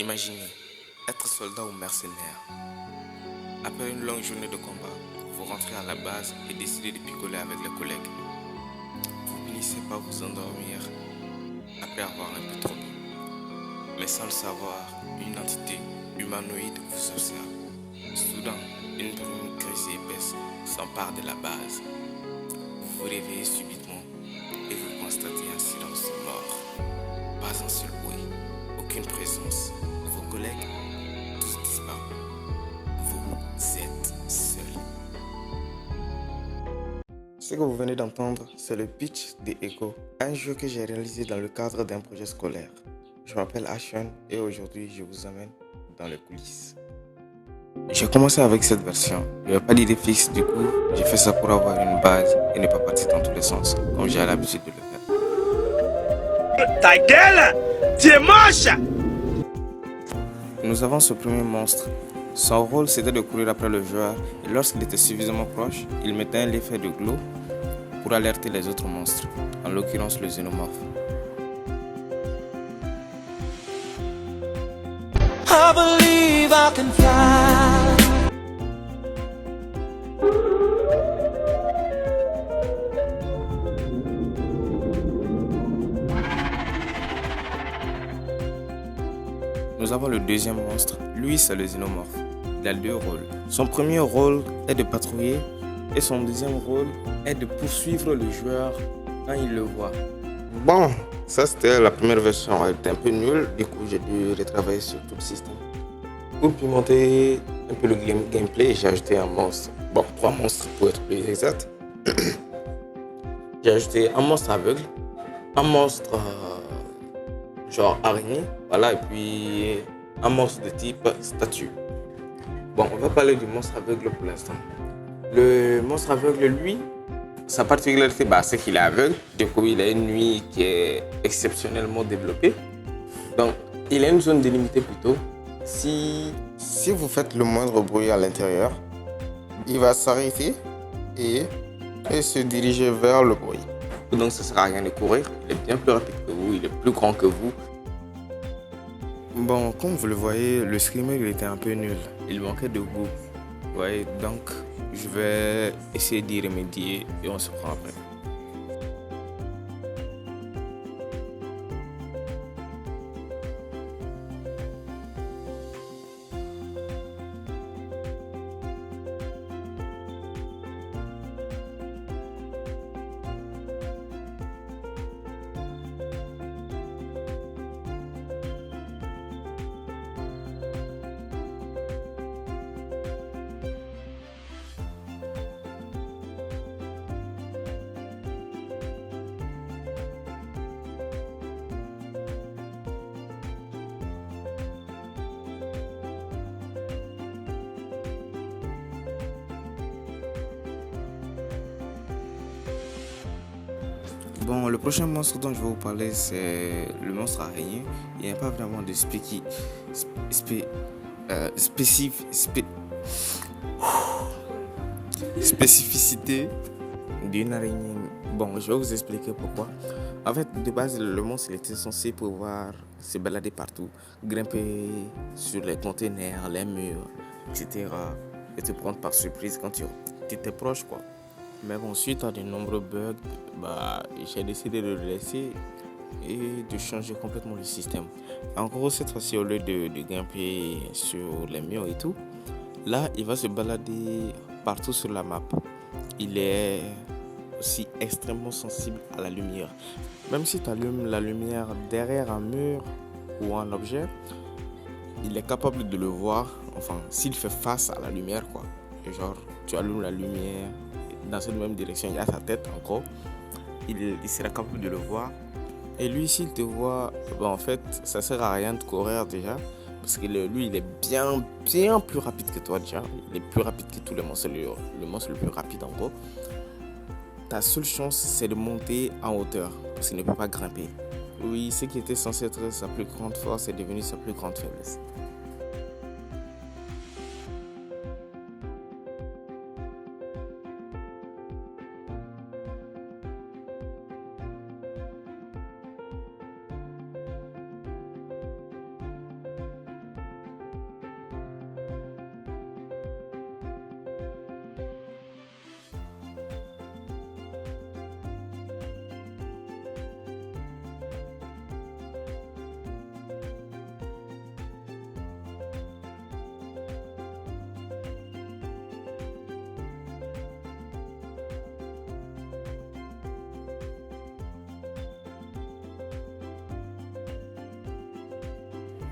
Imaginez, être soldat ou mercenaire. Après une longue journée de combat, vous rentrez à la base et décidez de picoler avec les collègues. Vous finissez par vous endormir après avoir un peu trop bu. Mais sans le savoir, une entité humanoïde vous observe. Soudain, une brume grise et épaisse s'empare de la base. Vous vous réveillez subitement et vous constatez un silence mort. Pas un seul bruit, aucune présence. Vos collègues, tous disparus. Vous êtes seul. Ce que vous venez d'entendre, c'est le pitch de Echo, un jeu que j'ai réalisé dans le cadre d'un projet scolaire. Je m'appelle Ashon et aujourd'hui je vous amène dans les coulisses. J'ai commencé avec cette version. Je n'avais pas d'idée fixe, du coup j'ai fait ça pour avoir une base et ne pas partir dans tous les sens, comme j'ai l'habitude de le faire. Ta gueule, tu es moche! Nous avons ce premier monstre. Son rôle c'était de courir après le joueur et lorsqu'il était suffisamment proche, il mettait un effet de glow pour alerter les autres monstres, en l'occurrence le xénomorphe. I believe I can fly. Nous avons le deuxième monstre, lui c'est le xénomorphe. Il a deux rôles. Son premier rôle est de patrouiller et son deuxième rôle est de poursuivre le joueur quand il le voit. Bon, ça c'était la première version, elle était un peu nulle, du coup j'ai dû retravailler sur tout le système. Pour pimenter un peu le gameplay, j'ai ajouté un monstre, bon 3 monstres pour être plus exact. J'ai ajouté un monstre aveugle, un monstre genre araignée, voilà, et puis un monstre de type statue. Bon, on va parler du monstre aveugle pour l'instant. Le monstre aveugle, lui, sa particularité, c'est qu'il est aveugle. Du coup, il a une nuit qui est exceptionnellement développée. Donc, il a une zone délimitée plutôt. Si vous faites le moindre bruit à l'intérieur, il va s'arrêter et se diriger vers le bruit. Donc, ça ne sert à rien de courir. Il est bien plus rapide que vous, il est plus grand que vous. Bon, comme vous le voyez, le screamer il était un peu nul. Il manquait de goût. Vous voyez, donc je vais essayer d'y remédier et on se prend après. Bon, le prochain monstre dont je vais vous parler, c'est le monstre araignée. Il n'y a pas vraiment de spécificité d'une araignée. Bon, je vais vous expliquer pourquoi. En fait, de base, le monstre il était censé pouvoir se balader partout, grimper sur les containers, les murs, etc. et te prendre par surprise quand tu étais proche, quoi. Mais bon, suite à de nombreux bugs, j'ai décidé de le laisser et de changer complètement le système. En gros, cette fois-ci, au lieu de grimper sur les murs et tout, là, il va se balader partout sur la map. Il est aussi extrêmement sensible à la lumière. Même si tu allumes la lumière derrière un mur ou un objet, il est capable de le voir, enfin, s'il fait face à la lumière, quoi. Et genre, tu allumes la lumière, dans cette même direction, il y a sa tête encore. Il sera capable de le voir. Et lui, s'il te voit, en fait, ça sert à rien de courir déjà. Parce que lui, il est bien plus rapide que toi déjà. Il est plus rapide que tous les monstres. Le monstre le plus rapide en gros. Ta seule chance, c'est de monter en hauteur. Parce qu'il ne peut pas grimper. Oui, ce qui était censé être sa plus grande force est devenu sa plus grande faiblesse.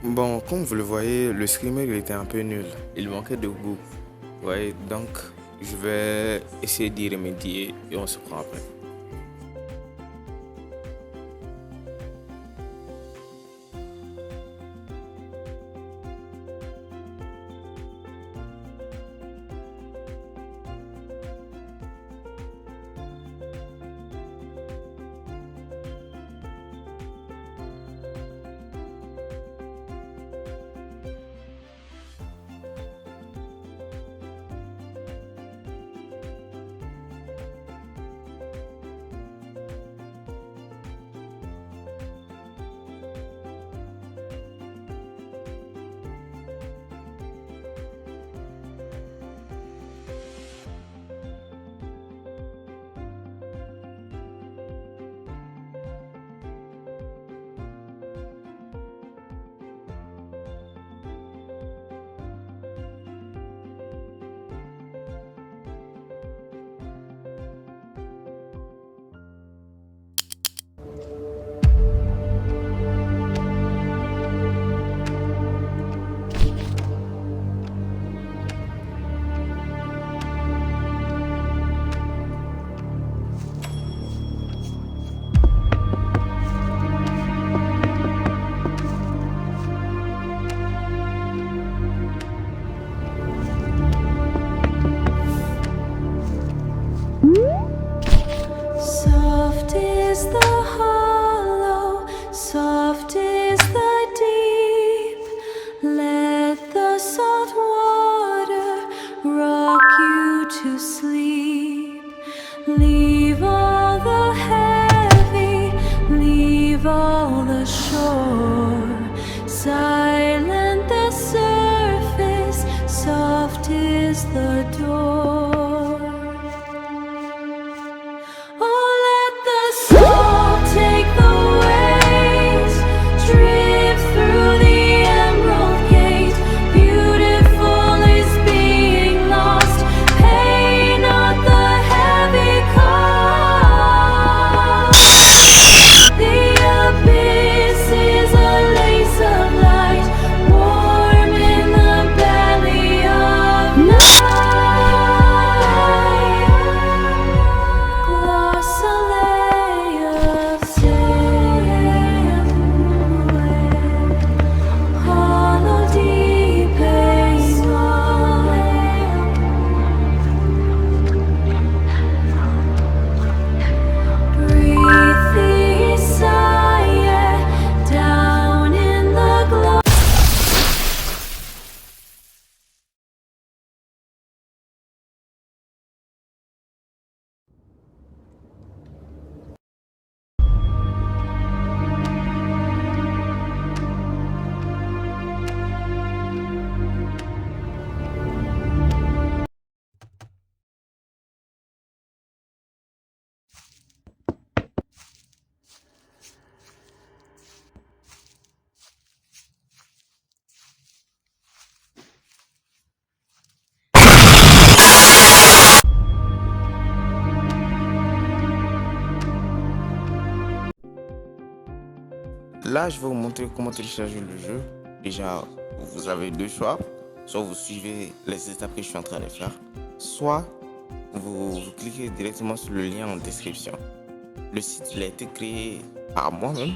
Bon, comme vous le voyez, le screamer il était un peu nul. Il manquait de goût. Ouais, donc je vais essayer d'y remédier et on se prend après. Soft is the hollow, soft is the deep. Let the salt water rock you to sleep. Leave all the heavy, leave all the shore. Silent the surface, soft is the door. Oh, let the soul take the waves, drift through the emerald gate. Beautiful is being lost, pay not the heavy cost. The abyss is a lace of light, warm in the belly of night. Gloss a layer of silhouette, hollow deep and small. Breathe the sigh down in the glow. Là, je vais vous montrer comment télécharger le jeu. Déjà, vous avez deux choix. Soit vous suivez les étapes que je suis en train de faire, soit vous cliquez directement sur le lien en description. Le site il a été créé par moi-même